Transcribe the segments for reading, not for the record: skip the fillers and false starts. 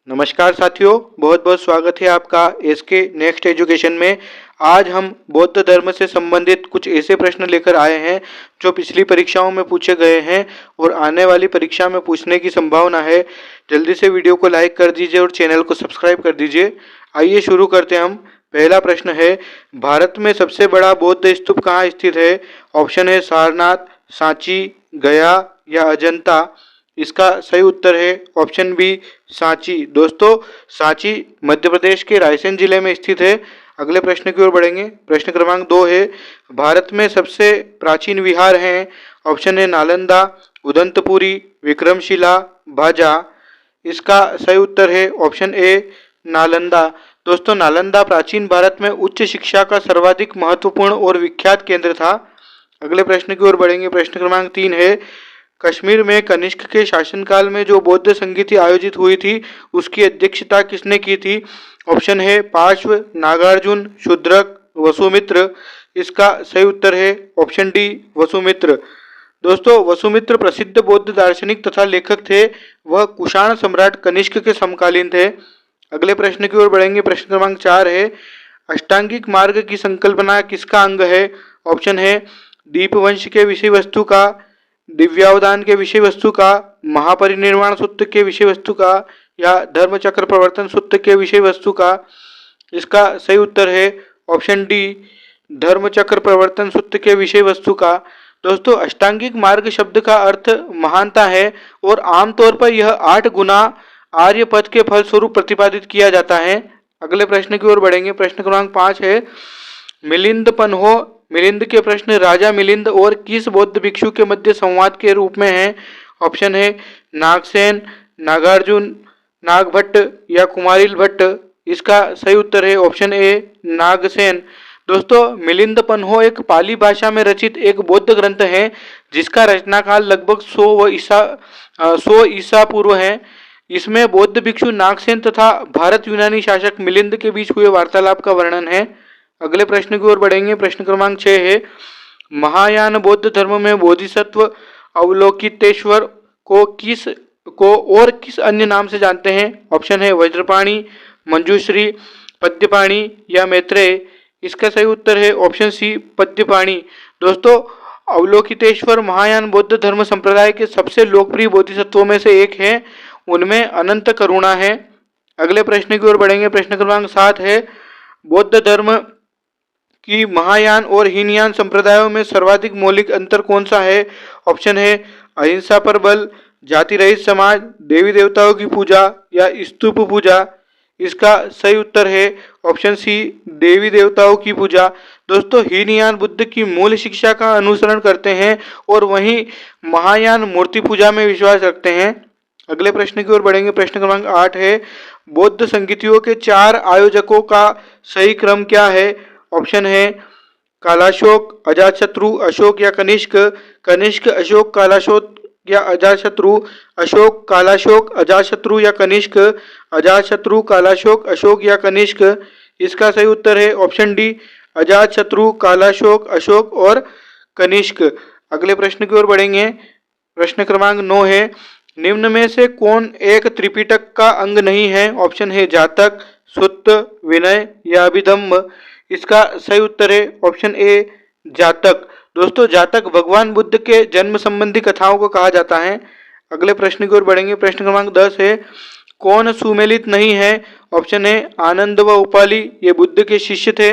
नमस्कार साथियों, बहुत बहुत स्वागत है आपका एसके नेक्स्ट एजुकेशन में। आज हम बौद्ध धर्म से संबंधित कुछ ऐसे प्रश्न लेकर आए हैं जो पिछली परीक्षाओं में पूछे गए हैं और आने वाली परीक्षा में पूछने की संभावना है। जल्दी से वीडियो को लाइक कर दीजिए और चैनल को सब्सक्राइब कर दीजिए। आइए शुरू करते हैं हम। पहला प्रश्न है, भारत में सबसे बड़ा बौद्ध स्तूप कहाँ स्थित है? ऑप्शन है सारनाथ, सांची, गया या अजंता। इसका सही उत्तर है ऑप्शन बी, सांची। दोस्तों, सांची मध्य प्रदेश के रायसेन जिले में स्थित है। अगले प्रश्न की ओर बढ़ेंगे। प्रश्न क्रमांक 2 है, भारत में सबसे प्राचीन विहार हैं? ऑप्शन है नालंदा, उदंतपुरी, विक्रमशिला, भाजा। इसका सही उत्तर है ऑप्शन ए, नालंदा। दोस्तों, नालंदा प्राचीन भारत में उच्च शिक्षा का सर्वाधिक महत्वपूर्ण और विख्यात केंद्र था। अगले प्रश्न की ओर बढ़ेंगे। प्रश्न क्रमांक 3 है, कश्मीर में कनिष्क के शासनकाल में जो बौद्ध संगीति आयोजित हुई थी उसकी अध्यक्षता किसने की थी? ऑप्शन है पार्श्व, नागार्जुन, शूद्रक, वसुमित्र। इसका सही उत्तर है ऑप्शन डी, वसुमित्र। दोस्तों, वसुमित्र प्रसिद्ध बौद्ध दार्शनिक तथा लेखक थे। वह कुषाण सम्राट कनिष्क के समकालीन थे। अगले प्रश्न की ओर बढ़ेंगे। प्रश्न क्रमांक 4 है, अष्टांगिक मार्ग की संकल्पना किसका अंग है? ऑप्शन है दीपवंश के विषय वस्तु का, दिव्यावदान के विषय वस्तु का, महापरिनिर्वाण सूत्र के विषय वस्तु का या धर्मचक्र प्रवर्तन सूत्र के विषय वस्तु का। इसका सही उत्तर है ऑप्शन डी, धर्मचक्र प्रवर्तन सूत्र के विषय वस्तु का। दोस्तों, अष्टांगिक मार्ग शब्द का अर्थ महानता है और आमतौर पर यह 8 गुना आर्य पथ के फल स्वरूप प्रतिपादित किया जाता है। अगले प्रश्न की ओर बढ़ेंगे। प्रश्न क्रमांक 5 है, मिलिंद पन्हो। मिलिंद के प्रश्न राजा मिलिंद और किस बौद्ध भिक्षु के मध्य संवाद के रूप में है? ऑप्शन है नागसेन, नागार्जुन, नागभट्ट या कुमारिल भट्ट। इसका सही उत्तर है ऑप्शन ए, नागसेन। दोस्तों, मिलिंद पन्हो एक पाली भाषा में रचित एक बौद्ध ग्रंथ है जिसका रचनाकाल लगभग 100 ईसा पूर्व है। इसमें बौद्ध भिक्षु नागसेन तथा भारत यूनानी शासक मिलिंद के बीच हुए वार्तालाप का वर्णन है। अगले प्रश्न की ओर बढ़ेंगे। प्रश्न क्रमांक 6 है, महायान बौद्ध धर्म में बोधिसत्व अवलोकितेश्वर को किस अन्य नाम से जानते हैं? ऑप्शन है वज्रपाणी, मंजूश्री, पद्यपाणी या मैत्रेय। इसका सही उत्तर है ऑप्शन सी, पद्यपाणी। दोस्तों, अवलोकितेश्वर महायान बौद्ध धर्म संप्रदाय के सबसे लोकप्रिय बोधिसत्वों में से एक है। उनमें अनंत करुणा है। अगले प्रश्न की ओर बढ़ेंगे। प्रश्न क्रमांक 7 है, बौद्ध धर्म कि महायान और हीनयान संप्रदायों में सर्वाधिक मौलिक अंतर कौन सा है? ऑप्शन है अहिंसा पर बल, जाति रहित समाज, देवी देवताओं की पूजा या स्तूप पूजा। इसका सही उत्तर है ऑप्शन सी, देवी देवताओं की पूजा। दोस्तों, हीनयान बुद्ध की मूल शिक्षा का अनुसरण करते हैं और वहीं महायान मूर्ति पूजा में विश्वास रखते हैं। अगले प्रश्न की ओर बढ़ेंगे। प्रश्न क्रमांक 8 है, बौद्ध संगीतियों के 4 आयोजकों का सही क्रम क्या है? ऑप्शन है कालाशोक, अजातशत्रु, अशोक या कनिष्क। कनिष्क, अशोक, कालाशोक या अजातशत्रु। अशोक, कालाशोक, अजातशत्रु या कनिष्क। अजातशत्रु, कालाशोक, अशोक या कनिष्क। इसका सही उत्तर है ऑप्शन डी, अजातशत्रु, कालाशोक, अशोक और कनिष्क। अगले प्रश्न की ओर बढ़ेंगे। प्रश्न क्रमांक 9 है, निम्न में से कौन एक त्रिपिटक का अंग नहीं है? ऑप्शन है जातक, सुत्त, विनय या अभिधम्म। इसका सही उत्तर है ऑप्शन ए, जातक। दोस्तों, जातक भगवान बुद्ध के जन्म संबंधी कथाओं को कहा जाता है। अगले प्रश्न की ओर बढ़ेंगे। प्रश्न क्रमांक 10 है, कौन सुमेलित नहीं है? ऑप्शन है आनंद व उपाली, ये बुद्ध के शिष्य थे।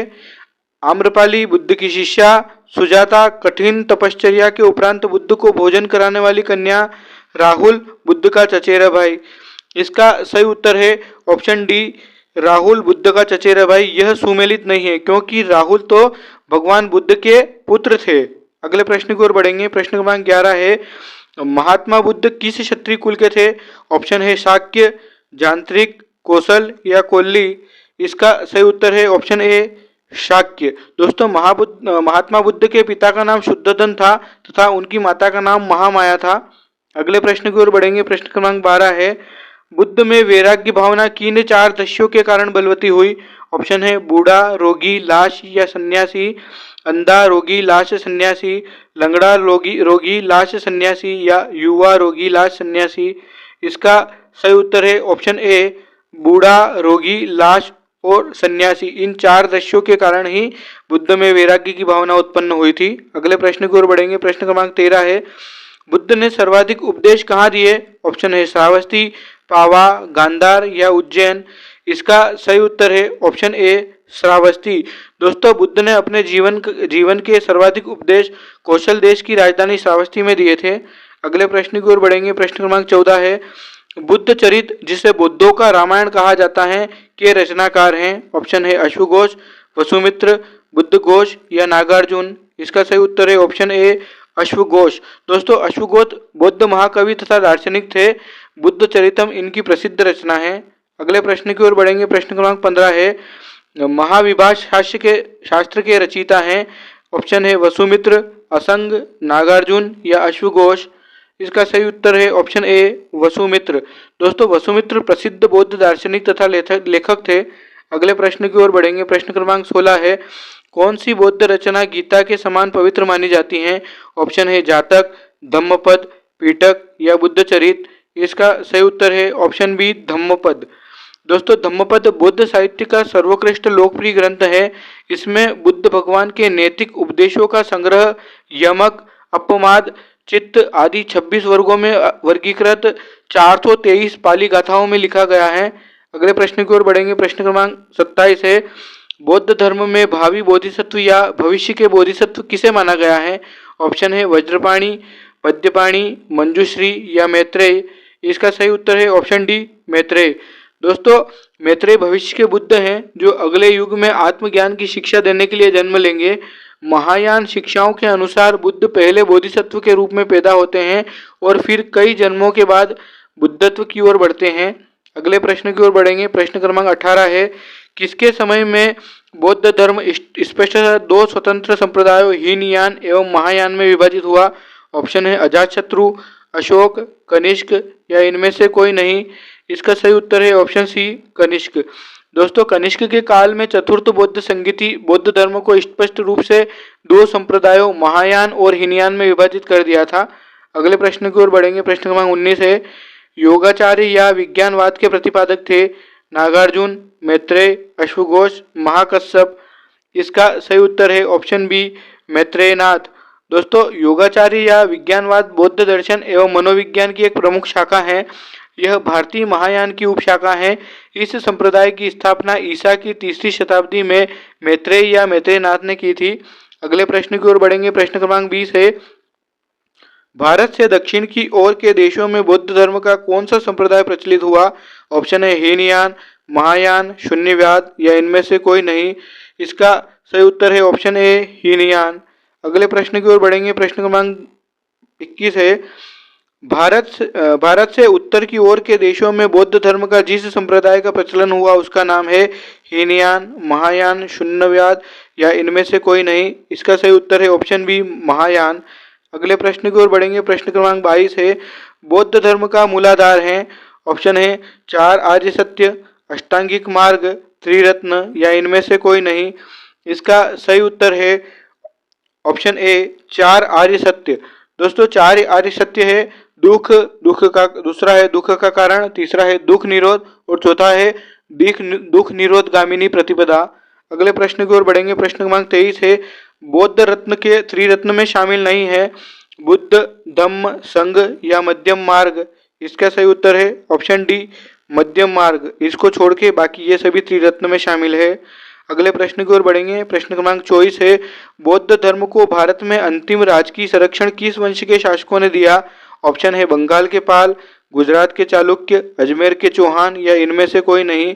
आम्रपाली बुद्ध की शिष्या। सुजाता कठिन तपश्चर्या के उपरांत बुद्ध को भोजन कराने वाली कन्या। राहुल बुद्ध का चचेरा भाई। इसका सही उत्तर है ऑप्शन डी, राहुल बुद्ध का चचेरा भाई। यह सुमेलित नहीं है क्योंकि राहुल तो भगवान बुद्ध के पुत्र थे। अगले प्रश्न की ओर बढ़ेंगे। प्रश्न क्रमांक 11 है, महात्मा बुद्ध किस क्षत्रिय कुल के थे? ऑप्शन है शाक्य, जानत्रिक, कौशल या कोल्ली। इसका सही उत्तर है ऑप्शन ए, शाक्य। दोस्तों, महात्मा बुद्ध के पिता का नाम शुद्धोधन था तथा उनकी माता का नाम महामाया था। अगले प्रश्न की ओर बढ़ेंगे। प्रश्न क्रमांक 12 है, बुद्ध में वैराग्य भावना किन 4 दस्युओं के कारण बलवती हुई? ऑप्शन है बूढ़ा, रोगी, लाश या सन्यासी। अंधा, रोगी, लाश, सन्यासी। लंगड़ा, रोगी, लाश, सन्यासी या युवा, रोगी, लाश, सन्यासी। इसका सही उत्तर है ऑप्शन ए, बूढ़ा, रोगी, लाश और सन्यासी, इन 4 दृश्यों के कारण ही बुद्ध में वैराग्य की भावना उत्पन्न हुई थी। अगले प्रश्न की ओर बढ़ेंगे। प्रश्न क्रमांक 13 है, बुद्ध ने सर्वाधिक उपदेश कहाँ दिए? ऑप्शन है श्रावस्ती, पावा, गांधार या उज्जैन। इसका सही उत्तर है ऑप्शन ए श्रावस्ती। दोस्तों, बुद्ध ने अपने जीवन के सर्वाधिक उपदेश कौशल देश की राजधानी श्रावस्ती में दिए थे। अगले प्रश्न की ओर बढ़ेंगे। प्रश्न क्रमांक 14 है, बुद्ध चरित जिसे बुद्धों का रामायण कहा जाता है के रचनाकार हैं? ऑप्शन है अश्वघोष, वसुमित्र, बुद्धघोष या नागार्जुन। इसका सही उत्तर है ऑप्शन ए अश्वघोष। दोस्तों, अश्वघोष बौद्ध महाकवि तथा दार्शनिक थे। बुद्ध चरितम इनकी प्रसिद्ध रचना है। अगले प्रश्न की ओर बढ़ेंगे। प्रश्न क्रमांक 15 है, महाविभाष शास्त्र के रचयिता हैं? ऑप्शन है वसुमित्र, असंग, नागार्जुन या अश्वघोष। इसका सही उत्तर है ऑप्शन ए वसुमित्र। दोस्तों, वसुमित्र प्रसिद्ध बौद्ध दार्शनिक तथा लेखक थे। अगले प्रश्न की ओर बढ़ेंगे। प्रश्न क्रमांक 16 है, कौन सी बौद्ध रचना गीता के समान पवित्र मानी जाती है? ऑप्शन है जातक, धम्मपद, पीटक या बुद्धचरित। इसका सही उत्तर है ऑप्शन बी धम्मपद। दोस्तों, धम्मपद बौद्ध साहित्य का सर्वोत्कृष्ट लोकप्रिय ग्रंथ है। इसमें बुद्ध भगवान के नैतिक उपदेशों का संग्रह यमक, अपमाद, चित्त आदि 26 वर्गों में वर्गीकृत 423 पाली गाथाओं में लिखा गया है। अगले प्रश्न की ओर बढ़ेंगे। प्रश्न क्रमांक 27 है, बौद्ध धर्म में भावी बोधिसत्व या भविष्य के बोधिसत्व किसे माना गया है? ऑप्शन है वज्रपाणी, पद्यपाणी, मंजुश्री या मैत्रेय। इसका सही उत्तर है ऑप्शन डी मैत्रेय। दोस्तों, मैत्रेय भविष्य के बुद्ध हैं जो अगले युग में आत्मज्ञान की शिक्षा देने के लिए जन्म लेंगे। महायान शिक्षाओं के अनुसार बुद्ध पहले बोधिसत्व के रूप में पैदा होते हैं और फिर कई जन्मों के बाद बुद्धत्व की ओर बढ़ते हैं। अगले प्रश्न की ओर बढ़ेंगे। प्रश्न क्रमांक 18 है, किसके समय में बौद्ध धर्म स्पष्टतः 2 स्वतंत्र संप्रदायों हीनयान एवं महायान में विभाजित हुआ? ऑप्शन है अजातशत्रु, अशोक, कनिष्क या इनमें से कोई नहीं। इसका सही उत्तर है ऑप्शन सी कनिष्क। दोस्तों, कनिष्क के काल में चतुर्थ बौद्ध संगीति बौद्ध धर्म को स्पष्ट रूप से 2 संप्रदायों महायान और हीनयान में विभाजित कर दिया था। अगले प्रश्न की ओर बढ़ेंगे। प्रश्न क्रमांक 19 है, योगाचार्य या विज्ञानवाद के प्रतिपादक थे? नागार्जुन, मैत्रेय, अश्वघोष, महाकश्यप। इसका सही उत्तर है ऑप्शन बी मैत्रेयनाथ। दोस्तों, योगाचार्य या विज्ञानवाद बौद्ध दर्शन एवं मनोविज्ञान की एक प्रमुख शाखा है। यह भारतीय महायान की उपशाखा है। इस संप्रदाय की स्थापना ईसा की 3री शताब्दी में मैत्रेय या मैत्रेयनाथ ने की थी। अगले प्रश्न की ओर बढ़ेंगे। प्रश्न क्रमांक 20 है, भारत से दक्षिण की ओर के देशों में बौद्ध धर्म का कौन सा संप्रदाय प्रचलित हुआ? ऑप्शन है हीनयान, महायान, शून्यवाद या इनमें से कोई नहीं। इसका सही उत्तर है ऑप्शन ए हीनयान। अगले प्रश्न की ओर बढ़ेंगे। प्रश्न क्रमांक 21 है, भारत से उत्तर की ओर के देशों में बौद्ध धर्म का जिस संप्रदाय का प्रचलन हुआ उसका नाम है हीनयान, महायान, शून्यवाद या इनमें से कोई नहीं। इसका सही उत्तर है ऑप्शन बी महायान। अगले प्रश्न की ओर बढ़ेंगे। प्रश्न क्रमांक 22 है, बौद्ध धर्म का मूलाधार है? ऑप्शन है 4 आर्य सत्य, अष्टांगिक मार्ग, त्रिरत्न या इनमें से कोई नहीं। इसका सही उत्तर है ऑप्शन ए 4 आर्य सत्य। दोस्तों, 4 आर्य सत्य है दुख का, दूसरा है दुख का कारण, तीसरा है दुख निरोध और चौथा है दुख निरोध गामिनी प्रतिपदा। अगले प्रश्न की ओर बढ़ेंगे। प्रश्न क्रमांक 23 है, बौद्ध रत्न के त्रिरत्न में शामिल नहीं है? बुद्ध, धम्म, संघ या मध्यम मार्ग। इसका सही उत्तर है ऑप्शन डी मध्यम मार्ग। इसको छोड़ के बाकी ये सभी त्रिरत्न में शामिल है। अगले प्रश्न की ओर बढ़ेंगे। प्रश्न क्रमांक 24 है, बौद्ध धर्म को भारत में अंतिम राजकीय संरक्षण किस वंश के शासकों ने दिया? ऑप्शन है बंगाल के पाल, गुजरात के चालुक्य, अजमेर के चौहान या इनमें से कोई नहीं।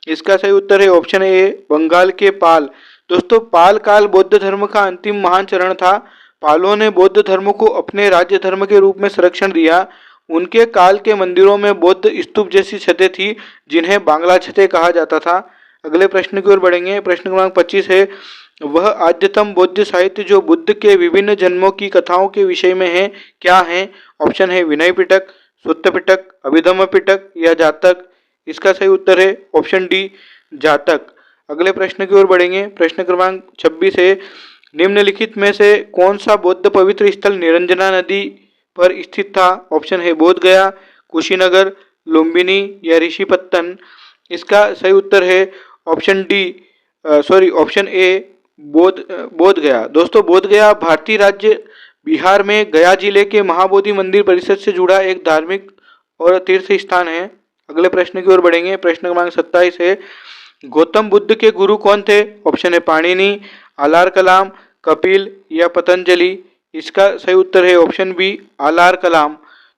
इसका सही उत्तर है ऑप्शन ए बंगाल के पाल। दोस्तों, पाल काल बौद्ध धर्म का अंतिम महान चरण था। पालों ने बौद्ध धर्म को अपने राज्य धर्म के रूप में संरक्षण दिया। उनके काल के मंदिरों में बौद्ध स्तूप जैसी छतें थी जिन्हें बांग्ला छतें कहा जाता था। अगले प्रश्न की ओर बढ़ेंगे। प्रश्न क्रमांक 25 है, वह आद्यतम बौद्ध साहित्य जो बुद्ध के विभिन्न जन्मों की कथाओं के विषय में है क्या है? ऑप्शन है विनय पिटक, सुत्त पिटक, अभिधम्म पिटक या जातक। इसका सही उत्तर है ऑप्शन डी जातक। अगले प्रश्न की ओर बढ़ेंगे। प्रश्न क्रमांक 26 है, निम्नलिखित में से कौन सा बौद्ध पवित्र स्थल निरंजना नदी पर स्थित था? ऑप्शन है बोध गया, कुशीनगर, लुम्बिनी या ऋषिपत्तन। इसका सही उत्तर है ऑप्शन ए बोध गया। दोस्तों, बोध गया भारतीय राज्य बिहार में गया जिले के महाबोधि मंदिर परिसर से जुड़ा एक धार्मिक और तीर्थ स्थान है। अगले प्रश्न की ओर बढ़ेंगे। प्रश्न क्रमांक 27 है, गौतम बुद्ध के गुरु कौन थे? ऑप्शन है पाणिनि, आलार कलाम, कपिल या पतंजलि। इसका सही उत्तर है ऑप्शन बी, आलार कलाम।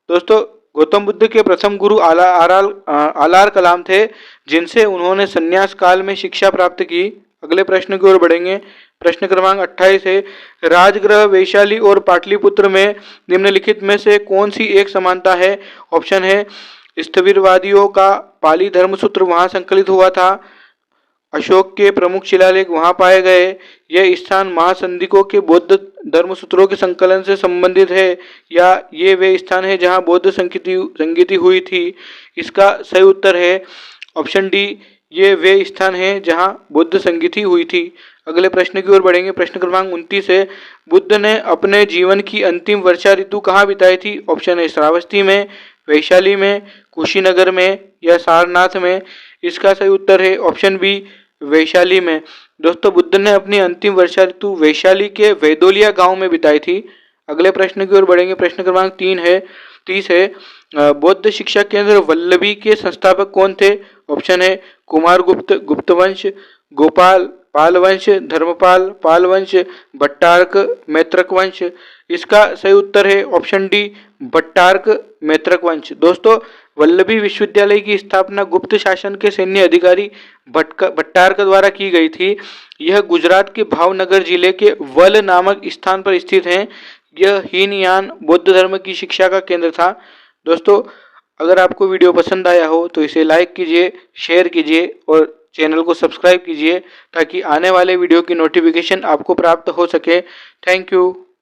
दोस्तों, गौतम बुद्ध के प्रथम गुरु आलार कलाम थे, जिनसे उन्होंने संन्यास काल में शिक्षा प्राप्त की। अगले प्रश्न की ओर बढ़ेंगे। प्रश्न क्रमांक 28 है, राजगृह, वैशाली और पाटलिपुत्र में निम्नलिखित में से कौन सी एक समानता है? ऑप्शन है स्थविरवादियों का पाली धर्मसूत्र वहां संकलित हुआ था, अशोक के प्रमुख शिलालेख वहां पाए गए, यह स्थान महासंधिकों के बौद्ध धर्मसूत्रों के संकलन से संबंधित है, या ये वे स्थान है जहां बौद्ध संगीति हुई थी। इसका सही उत्तर है ऑप्शन डी, ये वे स्थान हैं जहां बुद्ध संगीति हुई थी। अगले प्रश्न की ओर बढ़ेंगे। प्रश्न क्रमांक 29 है, बुद्ध ने अपने जीवन की अंतिम वर्षा ऋतु कहाँ बिताई थी? ऑप्शन है श्रावस्ती में, वैशाली में, कुशीनगर में या सारनाथ में। इसका सही उत्तर है ऑप्शन बी, वैशाली में। दोस्तों, बुद्ध ने अपनी अंतिम वर्षा ऋतु वैशाली के वैदोलिया गांव में बिताई थी। अगले प्रश्न की ओर बढ़ेंगे। प्रश्न क्रमांक 30 है, बौद्ध शिक्षा केंद्र वल्लभी के संस्थापक कौन थे? ऑप्शन है कुमारगुप्त गुप्तवंश, गोपाल पाल वंश, धर्मपाल पाल वंश, भट्टारक मैत्रक वंश। इसका सही उत्तर है ऑप्शन डी, भट्टारक मैत्रक वंश। दोस्तों, वल्लभी विश्वविद्यालय की स्थापना गुप्त शासन के सैन्य अधिकारी भट्टारक द्वारा की गई थी। यह गुजरात के भावनगर जिले के वल नामक स्थान पर स्थित है। यह हीनयान बौद्ध धर्म की शिक्षा का केंद्र था। दोस्तों, अगर आपको वीडियो पसंद आया हो तो इसे लाइक कीजिए, शेयर कीजिए और चैनल को सब्सक्राइब कीजिए, ताकि आने वाले वीडियो की नोटिफिकेशन आपको प्राप्त हो सके। Thank you.